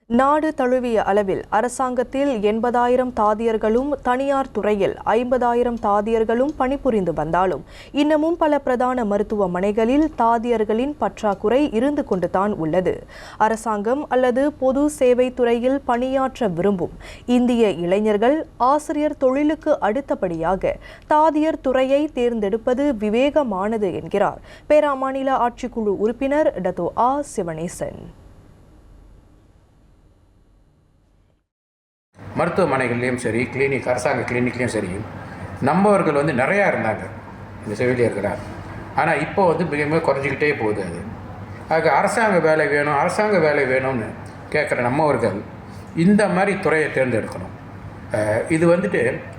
நாடு தழுவிய அளவில் அரசாங்கத்தில் 80,000 தாதியர்களும் தனியார் துறையில் 50,000 தாதியர்களும் பணிபுரிந்து வந்தாலும் இன்னமும் பல பிரதான மருத்துவமனைகளில் தாதியர்களின் பற்றாக்குறை இருந்து கொண்டுதான் உள்ளது. அரசாங்கம் அல்லது பொது சேவை துறையில் பணியாற்ற விரும்பும் இந்திய இளைஞர்கள் ஆசிரியர் தொழிலுக்கு அடுத்தபடியாக தாதியர் துறையை தேர்ந்தெடுப்பது விவேகமானது என்கிறார் பேரா மாநில ஆட்சிக்குழு உறுப்பினர் டத்தோ ஆ. சிவனேசன். மருத்துவமனைகள்லேயும் சரி, அரசாங்க கிளினிக்லேயும் சரி, நம்மவர்கள் நிறையா இருந்தாங்க இந்த செவிலியர்களாக. ஆனால் இப்போ மிக மிக குறைஞ்சிக்கிட்டே போகுது. அதுக்கு அரசாங்க வேலை வேணும்னு கேட்குற நம்மவர்கள் இந்த மாதிரி துறையை தேர்ந்தெடுக்கணும். இது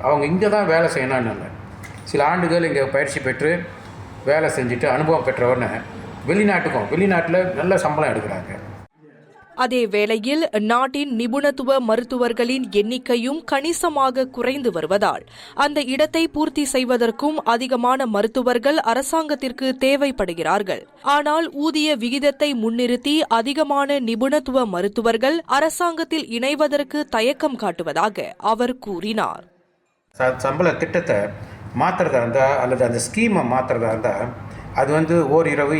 அவங்க இங்கே தான் வேலை செய்யணும்னு இல்லை. சில ஆண்டுகள் இங்கே பயிற்சி பெற்று வேலை செஞ்சுட்டு அனுபவம் பெற்றவொடனே வெளிநாட்டில் நல்ல சம்பளம் எடுக்கிறாங்க. அதே வேளையில் நாட்டின் நிபுணத்துவ மருத்துவர்களின் எண்ணிக்கையும் கணிசமாக குறைந்து வருவதால் அந்த இடத்தை பூர்த்தி செய்வதற்கும் அதிகமான மருத்துவர்கள் அரசாங்கத்திற்கு தேவைப்படுகிறார்கள். ஆனால் ஊதிய விகிதத்தை முன்னிறுத்தி அதிகமான நிபுணத்துவ மருத்துவர்கள் அரசாங்கத்தில் இணைவதற்கு தயக்கம் காட்டுவதாக அவர் கூறினார். சம்பள திட்டத்தை மாற்றுறதா இருந்தால் அல்லது அந்த ஸ்கீமை மாற்றுறதா இருந்தால் அது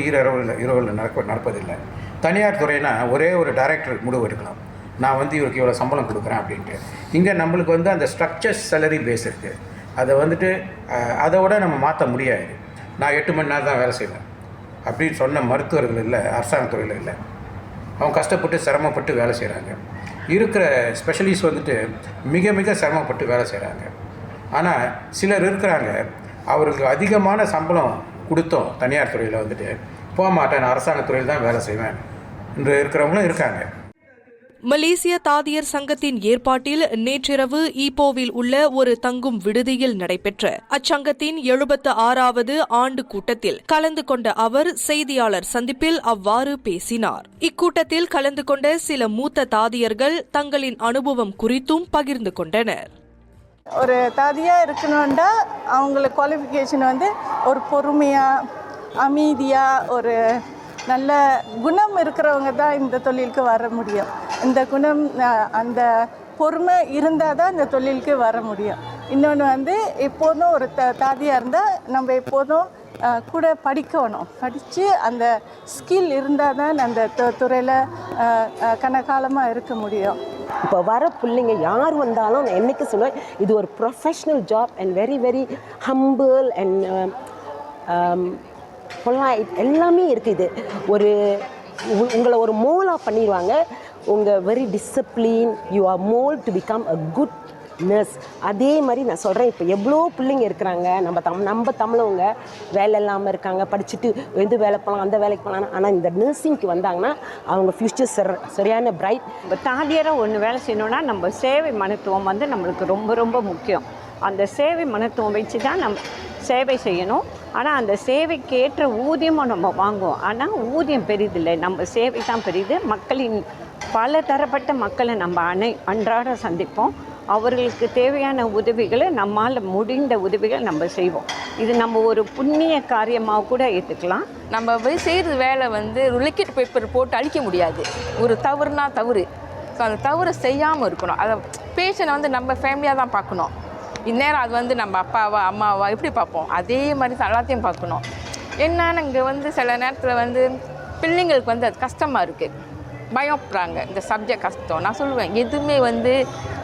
இரவில் நடப்பதில்லை. தனியார் துறைனா ஒரே ஒரு டைரக்டர் முடிவு எடுக்கலாம், நான் இவருக்கு இவ்வளோ சம்பளம் கொடுக்குறேன் அப்படின்ட்டு. இங்கே நம்மளுக்கு அந்த ஸ்ட்ரக்சர் சேலரி பேஸ் இருக்குது. அதை அதோட நம்ம மாற்ற முடியாது. நான் 8 மணி நேரம் தான் வேலை செய்வேன் அப்படின்னு சொன்ன மருத்துவர்கள் இல்லை, அரசாங்கத்துறையில் இல்லை. அவங்க கஷ்டப்பட்டு சிரமப்பட்டு வேலை செய்கிறாங்க. இருக்கிற ஸ்பெஷலிஸ்ட் மிக மிக சிரமப்பட்டு வேலை செய்கிறாங்க. ஆனால் சிலர் இருக்கிறாங்க, அவருக்கு அதிகமான சம்பளம் கொடுத்தோம் தனியார் துறையில் போக மாட்டேன், நான் அரசாங்கத்துறையில் தான் வேலை செய்வேன் என்று இருக்கிறவங்களும் இருக்காங்க. மலேசிய தாதியர் சங்கத்தின் ஏற்பாட்டில் நேற்றிரவு ஈப்போவில் உள்ள ஒரு தங்கும் விடுதியில் நடைபெற்ற அச்சங்கத்தின் 76வது ஆண்டு கூட்டத்தில் கலந்து கொண்ட அவர் செய்தியாளர் சந்திப்பில் அவ்வாறு பேசினார். இக்கூட்டத்தில் கலந்து கொண்ட சில மூத்த தாதியர்கள் தங்களின் அனுபவம் குறித்தும் பகிர்ந்து கொண்டனர். ஒரு தாதியாக இருக்கணும்னா அவங்களுக்கு குவாலிஃபிகேஷன் ஒரு பொறுமையாக, அமைதியாக, ஒரு நல்ல குணம் இருக்கிறவங்க தான் இந்த தொழிலுக்கு வர முடியும். இந்த குணம், அந்த பொறுமை இருந்தால் தான் இந்த தொழிலுக்கு வர முடியும். இன்னொன்று எப்போதும் ஒரு தாதியாக இருந்தால் நம்ம எப்போதும் கூட படிக்கணும். படித்து அந்த ஸ்கில் இருந்தால் தான் அந்த துறையில் கனகாலமாக இருக்க முடியும். இப்போ வர பிள்ளைங்க யார் வந்தாலும் நான் என்றைக்கு சொல்லுவேன், இது ஒரு professional job and very very humble and polite எல்லாமே இருக்குது. உங்களை ஒரு மோலாக பண்ணிடுவாங்க. உங்கள் very discipline, you are mould to become a good nurse. அதே மாதிரி நான் சொல்கிறேன், இப்போ எவ்வளோ பிள்ளைங்க இருக்கிறாங்க, நம்ம தமிழவங்க வேலை இல்லாமல் இருக்காங்க, படிச்சுட்டு வேலை போகலாம், அந்த வேலைக்கு போகலாம். ஆனால் இந்த நர்சிங்க்கு வந்தாங்கன்னா அவங்க ஃப்யூச்சர் சரியான பிரைட். இப்போ தாதியராக ஒன்று வேலை செய்யணுன்னா நம்ம சேவை மருத்துவம் நம்மளுக்கு ரொம்ப ரொம்ப முக்கியம். அந்த சேவை மருத்துவம் வச்சு தான் நம்ம சேவை செய்யணும். ஆனால் அந்த சேவைக்கு ஏற்ற ஊதியமும் நம்ம வாங்குவோம். ஆனால் ஊதியம் பெரிதில்லை, நம்ம சேவை தான் பெரிது. மக்களின் பல தரப்பட்ட மக்களை நம்ம அன்றாட சந்திப்போம். அவர்களுக்கு தேவையான உதவிகளை நம்மால் முடிந்த உதவிகள் நம்ம செய்வோம். இது நம்ம ஒரு புண்ணிய காரியமாக கூட ஏற்றுக்கலாம். நம்ம செய்கிற வேலை லிக்விட் பேப்பர் போட்டு அழிக்க முடியாது. ஒரு தவறுனா தவறு. ஸோ அந்த தவறு செய்யாமல் இருக்கணும். அதை பேஷண்ட்டை நம்ம ஃபேமிலியாக தான் பார்க்கணும். இந்நேரம் அது நம்ம அப்பாவா அம்மாவா எப்படி பார்ப்போம், அதே மாதிரி தான் எல்லாத்தையும் பார்க்கணும். என்னன்னா இங்கே சில நேரத்தில் பிள்ளைங்களுக்கு அது கஷ்டமாக இருக்குது, பயப்படுறாங்க. இந்த சப்ஜெக்ட் கஷ்டம். நான் சொல்லுவேன், எதுவுமே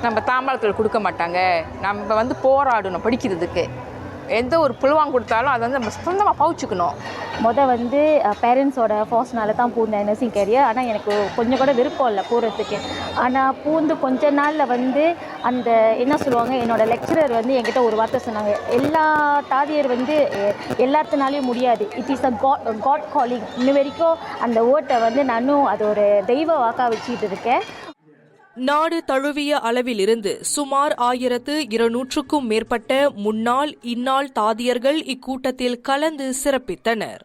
நம்ம தாம்பாளத்தில் கொடுக்க மாட்டாங்க. நம்ம போராடணும் படிக்கிறதுக்கு. எந்த ஒரு புழுவாங்க கொடுத்தாலும் அதை நம்ம சொந்தமாக பவுச்சுக்கணும். பேரண்ட்ஸோட ஃபோர்ஸ்னால தான் பூந்தேன் நர்சிங் கேரியர். ஆனால் எனக்கு கொஞ்சம் கூட விருப்பம் இல்லை போகிறதுக்கு. ஆனால் பூந்து கொஞ்ச நாளில் அந்த என்ன சொல்லுவாங்க, என்னோடய லெக்சரர் என்கிட்ட ஒரு வார்த்தை சொன்னாங்க, எல்லா தாதியர் எல்லாத்தினாலையும் முடியாது, it is a God calling. இன்ன வரைக்கும் அந்த ஓட்டை நானும் அது ஒரு தெய்வ வாக்காக வச்சுக்கிட்டு இருக்கேன். நாடு தழுவிய அளவிலிருந்து சுமார் 1200க்கும் மேற்பட்ட முன்னாள் இந்நாள் தாதியர்கள் இக்கூட்டத்தில் கலந்து சிறப்பித்தனர்.